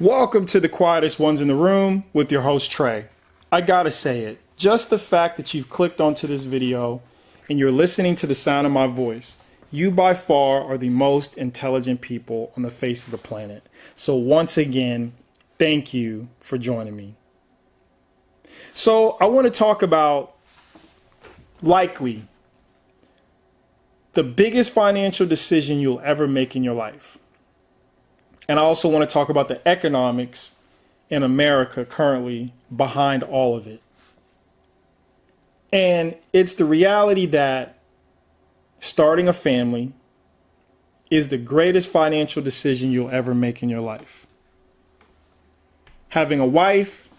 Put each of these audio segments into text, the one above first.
Welcome to the quietest ones in the room with your host Trey. I gotta say it, just the fact that you've clicked onto this video and you're listening to the sound of my voice, you by far are the most intelligent people on the face of the planet. So once again, thank you for joining me. So I want to talk about likely the biggest financial decision you'll ever make in your life. And I also want to talk about the economics in America currently behind all of it. And it's the reality that starting a family is the greatest financial decision you'll ever make in your life. Having a wife,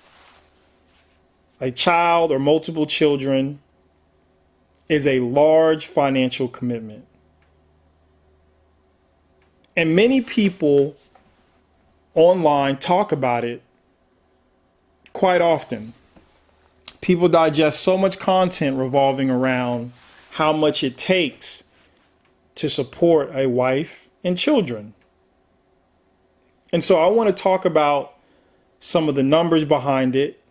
a child, or multiple children is a large financial commitment. And many people online talk about it quite often. People digest so much content revolving around how much it takes to support a wife and children. And so I want to talk about some of the numbers behind it.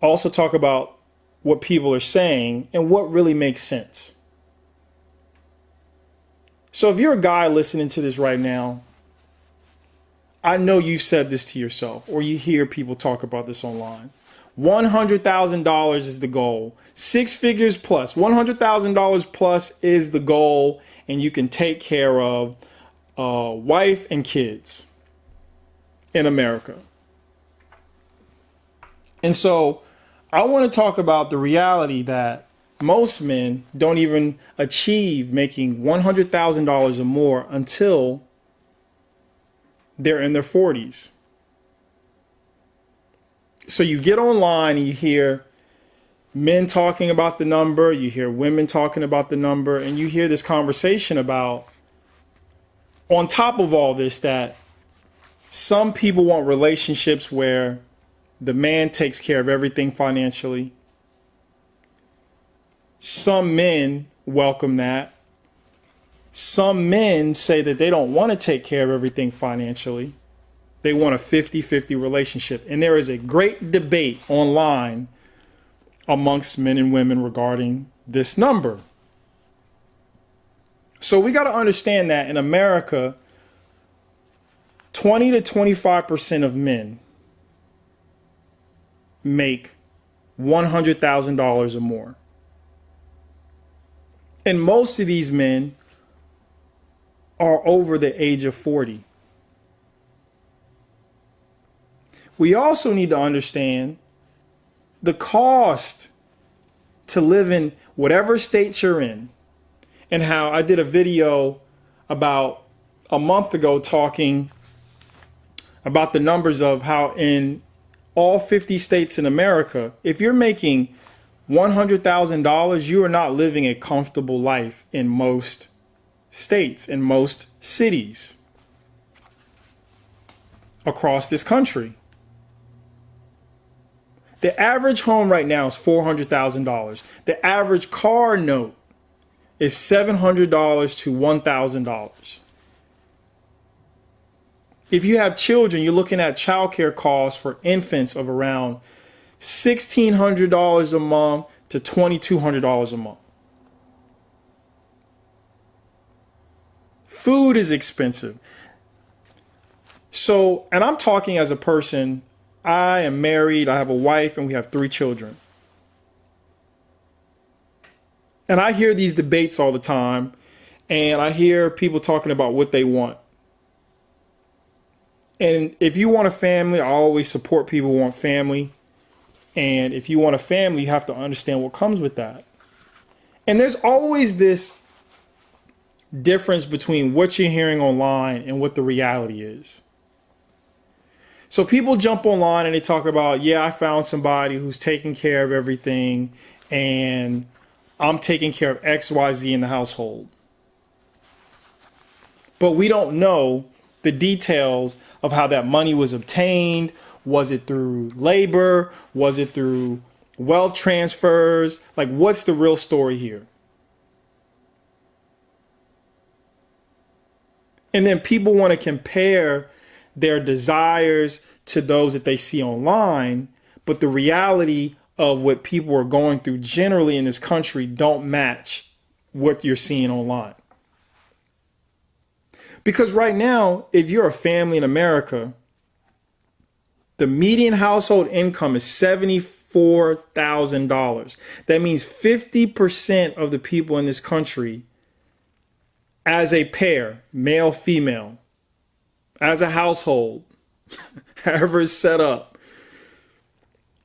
Also talk about what people are saying and what really makes sense. So if you're a guy listening to this right now, I know you've said this to yourself, or you hear people talk about this online. $100,000 is the goal. 6 figures plus. $100,000 plus is the goal, and you can take care of wife and kids in America. And so I want to talk about the reality that most men don't even achieve making $100,000 or more until they're in their 40s. So you get online and you hear men talking about the number, you hear women talking about the number, and you hear this conversation about, on top of all this, that some people want relationships where the man takes care of everything financially. Some men welcome that. Some men say that they don't want to take care of everything financially. They want a 50-50 relationship. And there is a great debate online amongst men and women regarding this number. So we got to understand that in America, 20 to 25% of men make $100,000 or more. And most of these men are over the age of 40. We also need to understand the cost to live in whatever state you're in, and how I did a video about a month ago talking about the numbers of how in all 50 states in America, if you're making $100,000, you are not living a comfortable life in most states, in most cities across this country. The average home right now is $400,000. The average car note is $700 to $1,000. If you have children, you're looking at childcare costs for infants of around $1,600 a month to $2,200 a month. Food is expensive. So, and I'm talking as a person, I am married, I have a wife, and we have 3 children. And I hear these debates all the time, and I hear people talking about what they want. And if you want a family, I always support people who want family. And if you want a family, you have to understand what comes with that. And there's always this difference between what you're hearing online and what the reality is. So people jump online and they talk about, yeah, I found somebody who's taking care of everything and I'm taking care of X, Y, Z in the household. But we don't know the details of how that money was obtained. Was it through labor? Was it through wealth transfers? Like, what's the real story here? And then people want to compare their desires to those that they see online, but the reality of what people are going through generally in this country don't match what you're seeing online. Because right now, if you're a family in America, the median household income is $74,000. That means 50% of the people in this country, as a pair, male, female, as a household, however it's set up,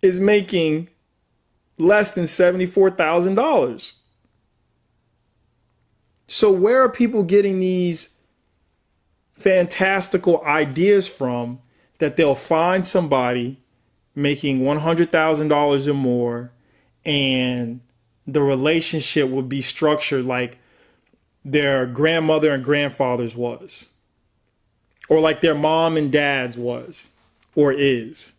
is making less than $74,000. So where are people getting these fantastical ideas from that they'll find somebody making $100,000 or more and the relationship will be structured like their grandmother and grandfather's was, or like their mom and dad's was or is?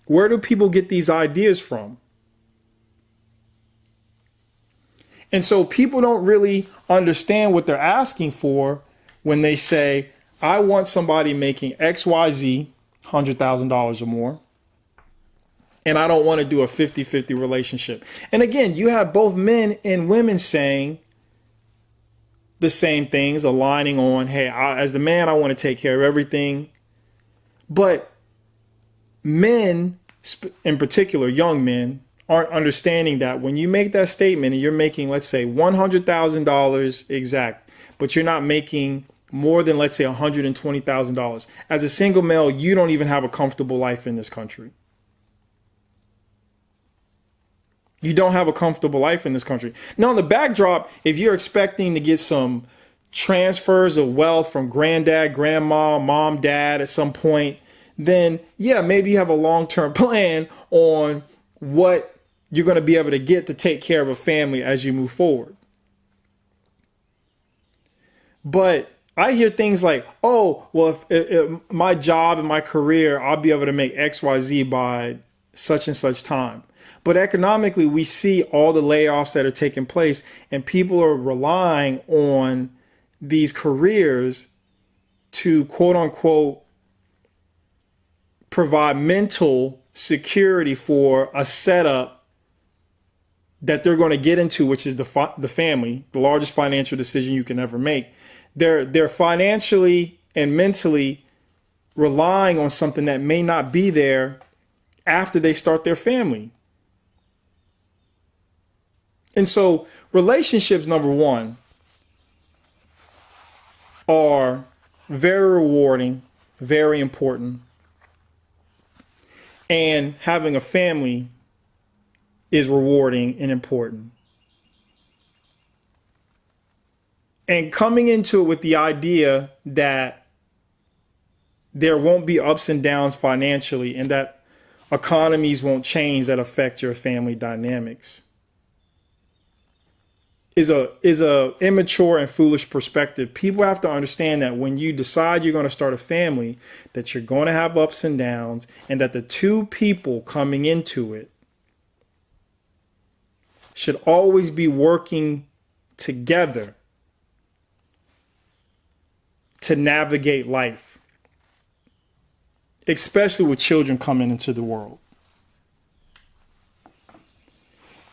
Where do people get these ideas from? And so people don't really understand what they're asking for when they say, I want somebody making XYZ, $100,000 or more, and I don't want to do a 50-50 relationship. And again, you have both men and women saying the same things, aligning on, hey, as the man, I want to take care of everything. But men, in particular, young men, aren't understanding that when you make that statement and you're making, let's say, $100,000 exact, but you're not making more than, let's say, $120,000. As a single male, you don't even have a comfortable life in this country. You don't have a comfortable life in this country. Now, on the backdrop, if you're expecting to get some transfers of wealth from granddad, grandma, mom, dad at some point, then yeah, maybe you have a long-term plan on what you're going to be able to get to take care of a family as you move forward. But I hear things like, oh, well, if my job and my career, I'll be able to make XYZ by such and such time. But economically, we see all the layoffs that are taking place, and people are relying on these careers to, quote unquote, provide mental security for a setup that they're going to get into, which is the family, the largest financial decision you can ever make. They're financially and mentally relying on something that may not be there after they start their family. And so relationships, number one, are very rewarding, very important. And having a family is rewarding and important. And coming into it with the idea that there won't be ups and downs financially and that economies won't change that affect your family dynamics is a immature and foolish perspective. People have to understand that when you decide you're going to start a family, that you're going to have ups and downs, and that the two people coming into it should always be working together to navigate life, especially with children coming into the world.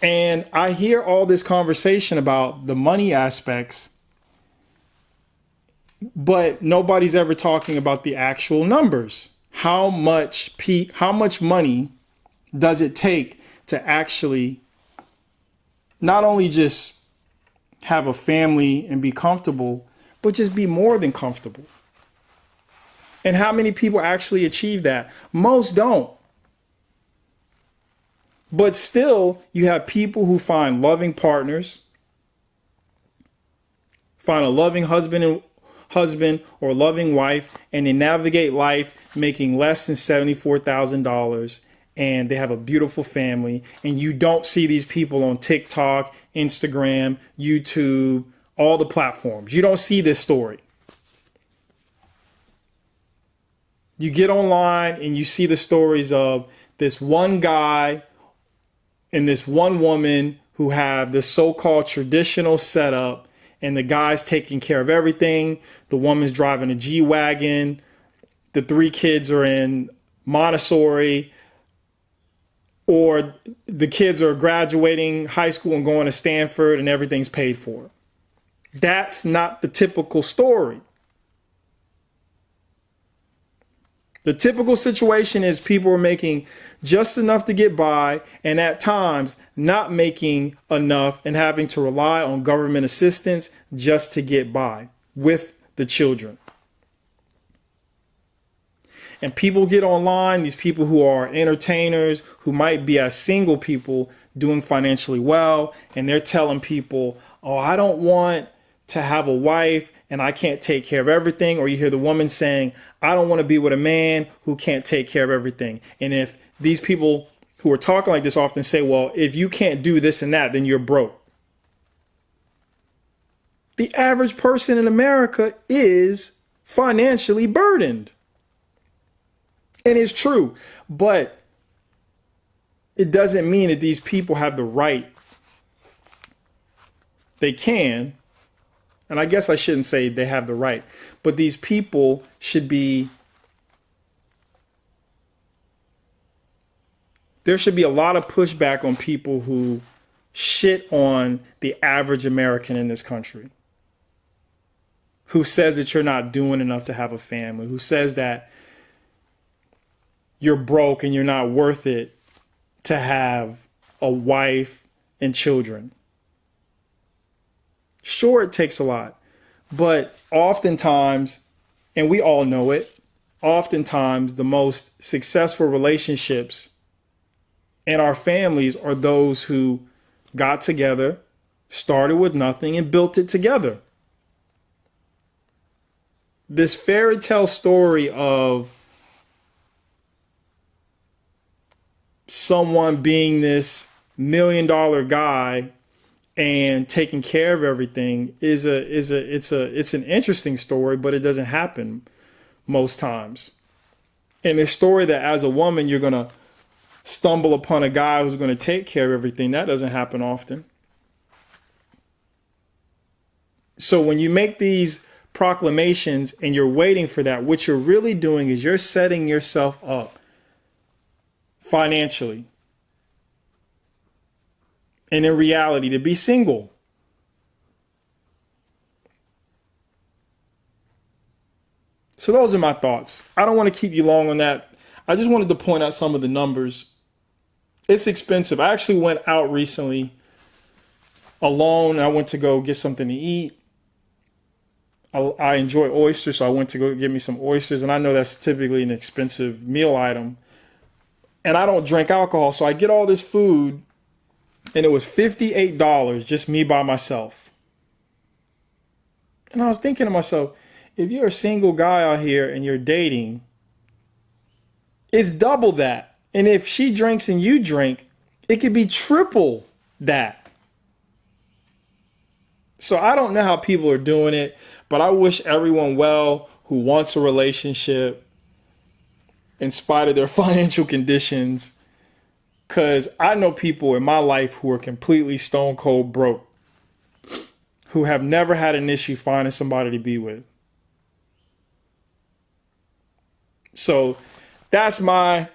And I hear all this conversation about the money aspects, but nobody's ever talking about the actual numbers. How much money does it take to actually not only just have a family and be comfortable, but just be more than comfortable? And how many people actually achieve that? Most don't. But still, you have people who find loving partners, find a loving husband or loving wife, and they navigate life making less than $74,000, and they have a beautiful family. And you don't see these people on TikTok, Instagram, YouTube, all the platforms. You don't see this story. You get online and you see the stories of this one guy and this one woman who have this so-called traditional setup, and the guy's taking care of everything. The woman's driving a G-Wagon. the 3 kids are in Montessori, or the kids are graduating high school and going to Stanford and everything's paid for. That's not the typical story. The typical situation is people are making just enough to get by, and at times not making enough and having to rely on government assistance just to get by with the children. And people get online, these people who are entertainers, who might be as single people doing financially well, and they're telling people, oh, I don't want to have a wife and I can't take care of everything. Or you hear the woman saying, I don't want to be with a man who can't take care of everything. And if these people who are talking like this often say, well, if you can't do this and that, then you're broke. The average person in America is financially burdened. And it's true, but it doesn't mean that these people have the right. They can, and I guess I shouldn't say they have the right, but these people should be, there should be a lot of pushback on people who shit on the average American in this country, who says that you're not doing enough to have a family, who says that you're broke and you're not worth it to have a wife and children. Sure, it takes a lot, but oftentimes, and we all know it, oftentimes the most successful relationships in our families are those who got together, started with nothing, and built it together. This fairy tale story of someone being this $1 million guy and taking care of everything it's an interesting story, but it doesn't happen most times. And a story that as a woman you're gonna stumble upon a guy who's gonna take care of everything, that doesn't happen often. So when you make these proclamations and you're waiting for that, what you're really doing is you're setting yourself up financially and in reality to be single. So those are my thoughts. I don't want to keep you long on that. I just wanted to point out some of the numbers. It's expensive. I actually went out recently alone. I went to go get something to eat. I enjoy oysters, so I went to go get me some oysters, and I know that's typically an expensive meal item. And I don't drink alcohol, so I get all this food, and it was $58 just me by myself. And I was thinking to myself, if you're a single guy out here and you're dating, it's double that. And if she drinks and you drink, it could be triple that. So I don't know how people are doing it, but I wish everyone well who wants a relationship in spite of their financial conditions, because I know people in my life who are completely stone cold broke, who have never had an issue finding somebody to be with. So that's my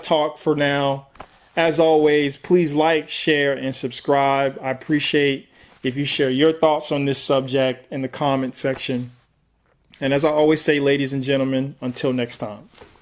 talk for now. As always, please like, share, and subscribe. I appreciate if you share your thoughts on this subject in the comment section. And as I always say, ladies and gentlemen, until next time.